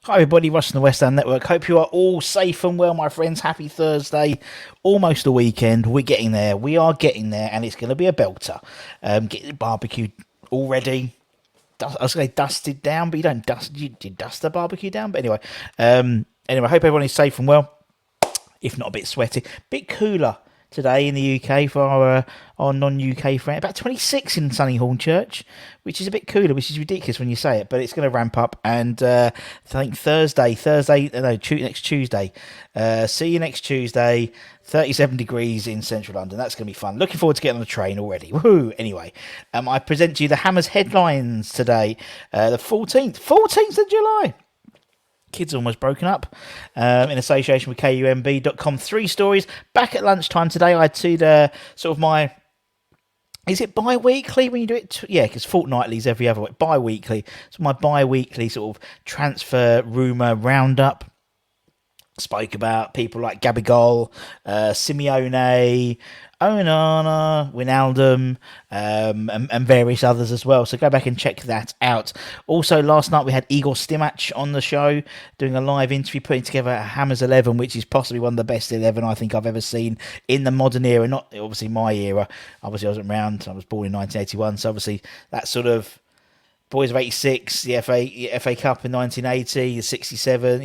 Hi everybody, Russ from the West Ham Network. Hope you are all safe and well, my friends. Happy Thursday, almost the weekend. We're getting there. We are getting there, and it's going to be a belter. Get the barbecue all ready. I was going to say dusted down, but you don't dust. You dust the barbecue down, but anyway. Anyway, hope everyone is safe and well. If not a bit sweaty, bit cooler today in the UK for our non-UK friend. About 26 in Sunny Hornchurch, which is a bit cooler, which is ridiculous when you say it, but it's going to ramp up. And I think next Tuesday. See you next Tuesday. 37 degrees in central London. That's going to be fun. Looking forward to getting on the train already. Woohoo! Anyway, I present to you the Hammers headlines today, the 14th of July. Kids almost broken up in association with KUMB.com. 3 stories. Back at lunchtime today, I had to sort of my... Is it bi-weekly when you do it? Yeah, because fortnightly is every other week. Bi-weekly. So my bi-weekly sort of transfer rumour roundup. Spoke about people like Gabigol, Simeone, Onana, Wijnaldum, and various others as well. So go back and check that out. Also, last night we had Igor Stimac on the show doing a live interview, putting together a Hammers 11, which is possibly one of the best 11 I think I've ever seen in the modern era. Not obviously my era. Obviously, I wasn't around. I was born in 1981. So obviously, that sort of Boys of 86, the FA Cup in 1980, the 67,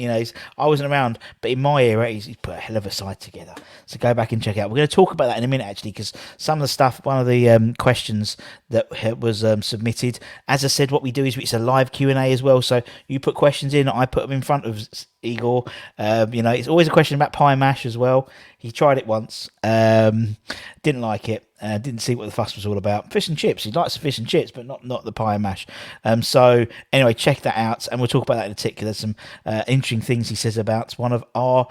I wasn't around, but in my era, he's put a hell of a side together. So go back and check it out. We're going to talk about that in a minute, actually, because some of the stuff, one of the questions that was submitted, as I said, what we do is it's a live Q&A as well, so you put questions in, I put them in front of Igor. It's always a question about pie mash as well. He tried it once, didn't like it. Didn't see what the fuss was all about. Fish and chips. He likes the fish and chips, but not the pie and mash. So anyway, check that out, and we'll talk about that in a tick. There's some interesting things he says about one of our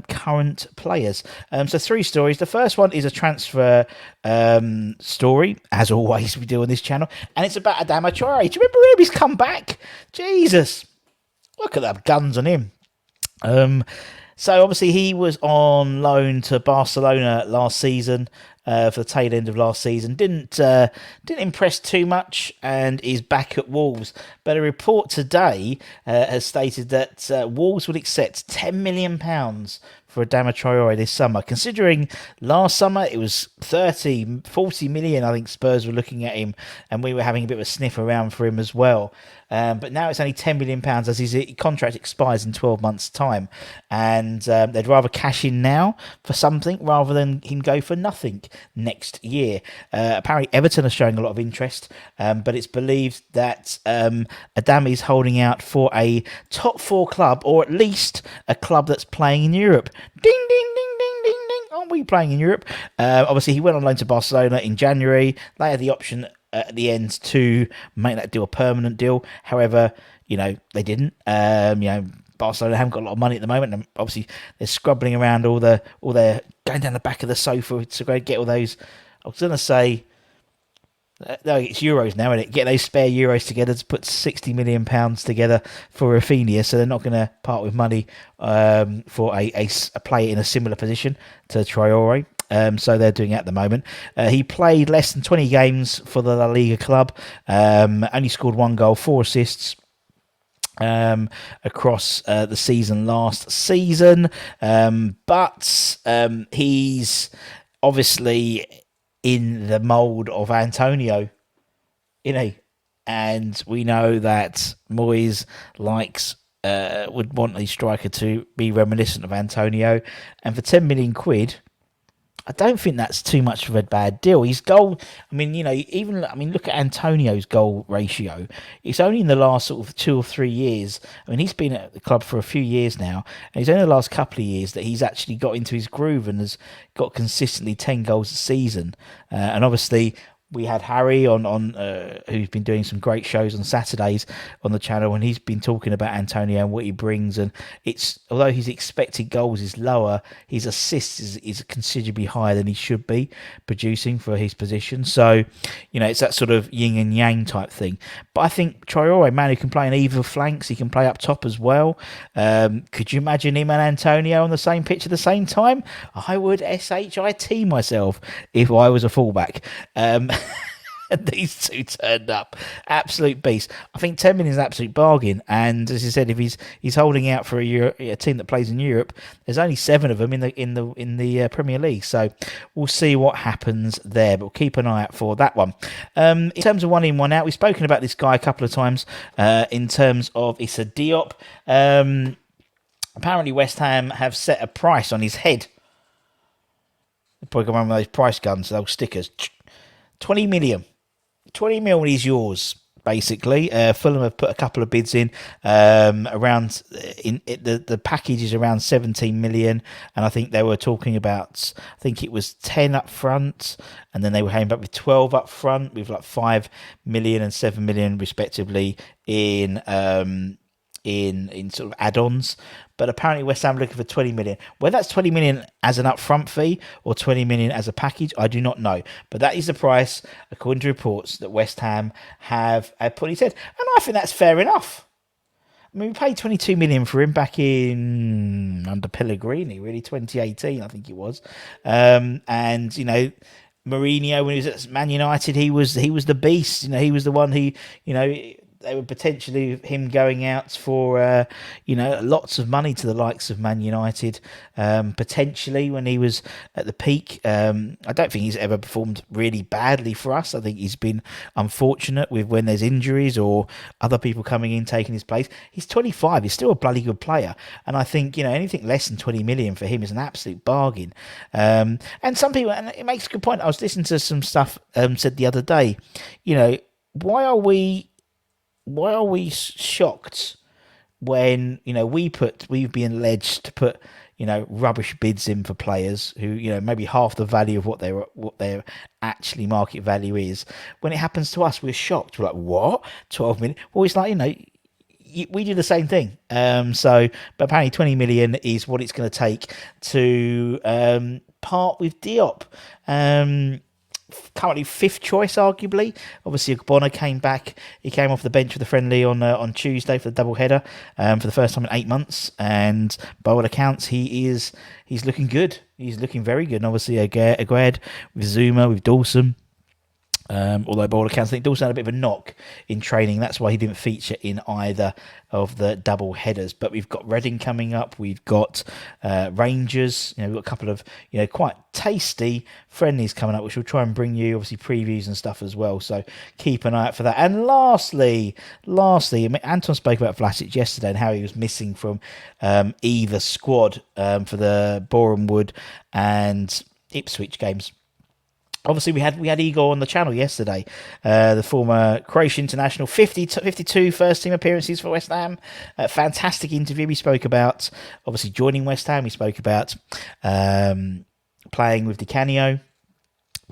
current players. So 3 stories. The first one is a transfer story, as always we do on this channel, and it's about Adama Traore. Do you remember him? He's come back. Jesus, look at that guns on him. So obviously he was on loan to Barcelona last season. For the tail end of last season, didn't impress too much, and is back at Wolves. But a report today has stated that Wolves would accept £10 million for Adama Traore this summer. Considering last summer it was 40 million, I think Spurs were looking at him, and we were having a bit of a sniff around for him as well. But now it's only £10 million as his contract expires in 12 months' time. And they'd rather cash in now for something rather than him go for nothing next year. Apparently Everton are showing a lot of interest, but it's believed that Adama is holding out for a top 4 club, or at least a club that's playing in Europe. Ding, ding, ding, ding, ding, ding. Aren't we playing in Europe? Obviously, he went on loan to Barcelona in January. They had the option at the end to make that deal a permanent deal. However, they didn't. Barcelona haven't got a lot of money at the moment, and obviously they're scrubbing around all their going down the back of the sofa to go get all those. I was going to say, no, it's euros now, isn't it? Get those spare euros together to put £60 million together for Rafinha, so they're not going to part with money for a player in a similar position to Traore. So they're doing it at the moment. He played less than 20 games for the La Liga club, only scored 1 goal, 4 assists. Across the season last season, but he's obviously in the mould of Antonio, and we know that Moyes would want a striker to be reminiscent of Antonio, and for £10 million, I don't think that's too much of a bad deal. His goal, look at Antonio's goal ratio. It's only in the last sort of 2 or 3 years. He's been at the club for a few years now, and it's only the last couple of years that he's actually got into his groove and has got consistently 10 goals a season. And obviously, we had Harry on who's been doing some great shows on Saturdays on the channel, and he's been talking about Antonio and what he brings. And it's, although his expected goals is lower, his assists is considerably higher than he should be producing for his position. So, it's that sort of yin and yang type thing. But I think Traore, man, who can play on either flanks, he can play up top as well. Could you imagine him and Antonio on the same pitch at the same time? I would shit myself if I was a fullback. And these two turned up, absolute beast. I think 10 million is an absolute bargain. And as I said, if he's holding out for a team that plays in Europe, there's only 7 of them in the Premier League. So we'll see what happens there. But we'll keep an eye out for that one. In terms of one in, one out, we've spoken about this guy a couple of times. In terms of Issa Diop, apparently West Ham have set a price on his head. Probably got one of those price guns, those stickers. 20 million. 20 mil is yours, basically. Fulham have put a couple of bids in. The package is around 17 million, and I think they were talking about, I think it was 10 up front, and then they were heading back with 12 up front, with like 5 million and 7 million respectively in sort of add-ons. But apparently West Ham are looking for 20 million. Whether that's 20 million as an upfront fee or 20 million as a package, I do not know. But that is the price, according to reports, that West Ham have put in his head. And I think that's fair enough. I mean, we paid 22 million for him back in under Pellegrini, really, 2018, I think it was. And, you know, Mourinho, when he was at Man United, he was the beast. You know, he was the one who, you know, they were potentially him going out for, lots of money to the likes of Man United, potentially when he was at the peak. I don't think he's ever performed really badly for us. I think he's been unfortunate with when there's injuries or other people coming in taking his place. He's 25. He's still a bloody good player. And I think, you know, anything less than 20 million for him is an absolute bargain. And some people, and it makes a good point. I was listening to some stuff said the other day, you know, why are we shocked when, you know, we've been alleged to put, you know, rubbish bids in for players who, you know, maybe half the value of what their actually market value is. When it happens to us, we're shocked. We're like, what? 12 million? Well, it's like, you know, we do the same thing. But apparently 20 million is what it's going to take to part with Diop. Currently 5th choice, arguably. Obviously, Ogbonna came back. He came off the bench for the friendly on Tuesday for the double header for the first time in 8 months. And by all accounts, he's looking good. He's looking very good. And obviously, Aguerd with Zuma, with Dawson. Although by all accounts, I think Dawson had a bit of a knock in training. That's why he didn't feature in either of the double headers. But we've got Reading coming up. We've got Rangers. You know, we've got a couple of, you know, quite tasty friendlies coming up, which we'll try and bring you obviously previews and stuff as well. So keep an eye out for that. And lastly, I mean, Anton spoke about Vlasic yesterday and how he was missing from either squad for the Boreham Wood and Ipswich games. Obviously, we had Igor on the channel yesterday, the former Croatian international, 52 first-team appearances for West Ham. Fantastic interview. We spoke about, obviously, joining West Ham. We spoke about playing with Di Canio,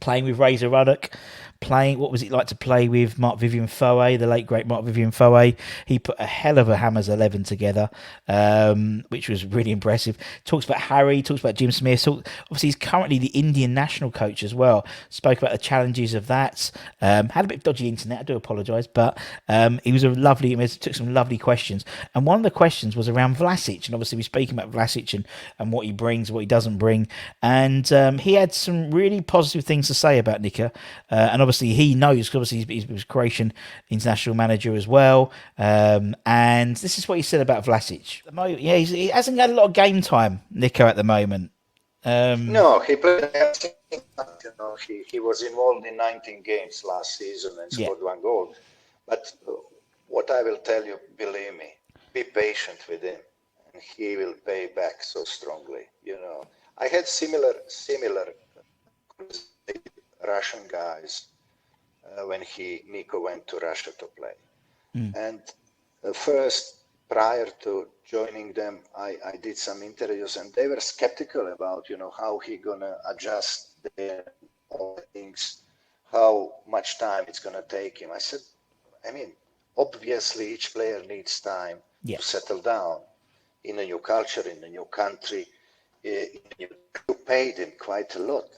playing with Razor Ruddock, playing, what was it like to play with Mark Vivian Foe, the late great Mark Vivian Foe. He put a hell of a Hammers 11 together, which was really impressive. Talks about Harry, talks about Jim Smith. Obviously, he's currently the Indian national coach as well. Spoke about the challenges of that. Had a bit of dodgy internet, I do apologise, but he was took some lovely questions. And one of the questions was around Vlasic, and obviously we're speaking about Vlasic and what he brings, what he doesn't bring. And he had some really positive things to say about Nika, and obviously he knows, because obviously he was Croatian international manager as well. And this is what he said about Vlasic. Yeah, he hasn't had a lot of game time, Nico, at the moment. No, he played. You know, he was involved in 19 games last season and scored 1 goal. But what I will tell you, believe me, be patient with him, and he will pay back so strongly. You know, I had similar Russian guys when Nico went to Russia to play. And first, prior to joining them, I did some interviews, and they were skeptical about, you know, how he gonna adjust all things, how much time it's gonna take him. I said, I mean, obviously each player needs time to settle down in a new culture, in a new country. You paid him quite a lot.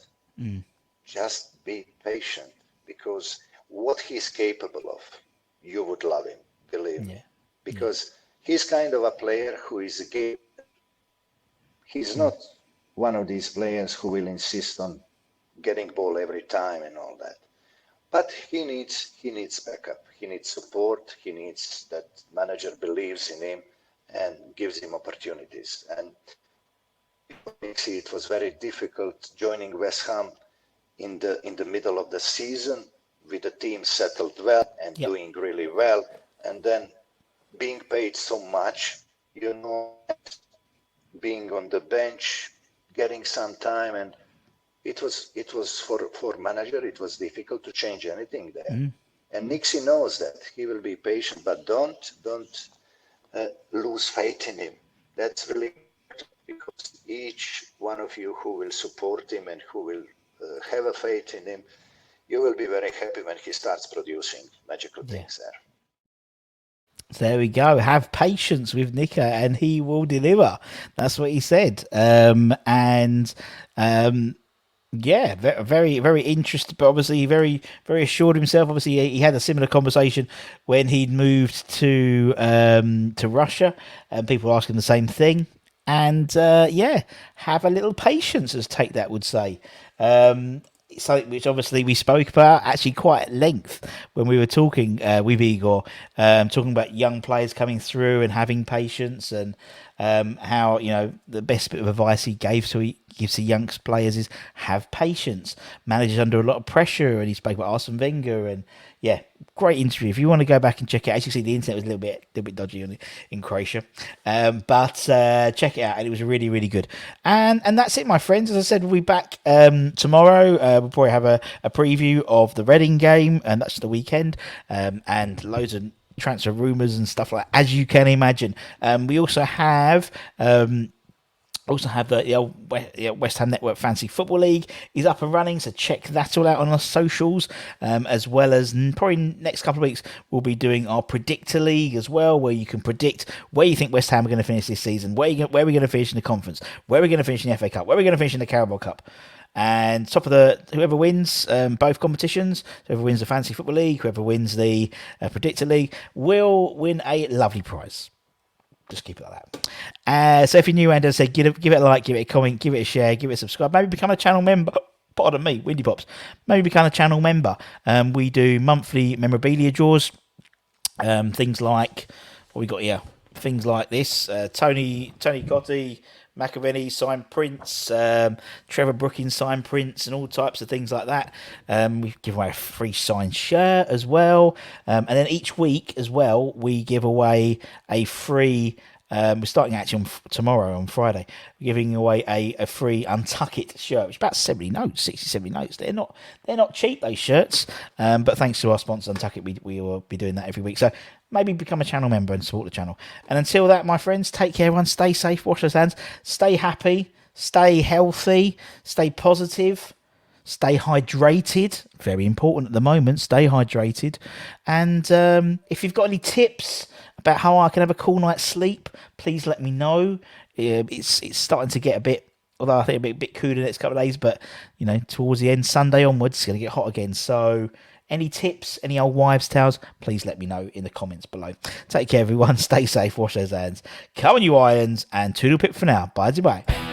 Just be patient, because what he's capable of, you would love him, believe me. Because he's kind of a player who is a game. He's not one of these players who will insist on getting ball every time and all that. But he needs backup. He needs support. He needs that manager believes in him and gives him opportunities. And see, it was very difficult joining West Ham in the middle of the season with the team settled well and doing really well, and then being paid so much, being on the bench, getting some time, and it was for manager. It was difficult to change anything there. And Nixie knows that. He will be patient, but don't lose faith in him. That's really important, because each one of you who will support him and who will have a faith in him, you will be very happy when he starts producing magical things there. There we go. Have patience with Nika and he will deliver. That's what he said. Yeah, very, very interested, but obviously very, very assured of himself. Obviously, he had a similar conversation when he'd moved to Russia, and people asking the same thing. And have a little patience, as Take That would say. Something which obviously we spoke about actually quite at length when we were talking with Igor, talking about young players coming through and having patience, and how the best bit of advice he gives to young players is have patience. Managers under a lot of pressure, and he spoke about Arsene Wenger, and great interview. If you want to go back and check it, as you see, the internet was a little bit dodgy in Croatia, but check it out, and it was really, really good. And that's it, my friends. As I said, we'll be back tomorrow. We'll probably have a preview of the Reading game, and that's the weekend, and loads of transfer rumours and stuff like that, as you can imagine. We also have the old West Ham Network Fantasy Football League is up and running, so check that all out on our socials, as well as probably next couple of weeks we'll be doing our Predictor League as well, where you can predict where you think West Ham are going to finish this season, where we're going to finish in the conference, where we're going to finish in the FA Cup, where we're going to finish in the Carabao Cup. And top of whoever wins both competitions, whoever wins the Fantasy Football League, whoever wins the Predictor League, will win a lovely prize. Just keep it like that. So if you're new, and as I said, give it a like, give it a comment, give it a share, give it a subscribe. Maybe become a channel member. Pardon me, Windy Pops. Maybe become a channel member. We do monthly memorabilia draws. Things like what we got here. Things like this. Tony Cotti, McAvenny signed prints, Trevor Brookings signed prints, and all types of things like that. We give away a free signed shirt as well, and then each week as well we give away a free. We're starting actually tomorrow on Friday. We're giving away a free Untuck It shirt, which is about 70 notes, 60, 70 notes. They're not cheap, those shirts, but thanks to our sponsor Untuck It, we will be doing that every week. So maybe become a channel member and support the channel. And until that, my friends, take care, everyone. Stay safe, wash those hands, stay happy, stay healthy, stay positive, stay hydrated. Very important at the moment. Stay hydrated. And if you've got any tips about how I can have a cool night's sleep, please let me know. It's starting to get a bit, although I think a bit cooler the next couple of days, but towards the end, Sunday onwards, it's going to get hot again. So any tips, any old wives' tales, please let me know in the comments below. Take care, everyone. Stay safe, wash those hands. Come on, you irons, and toodle pip for now. Bye-bye.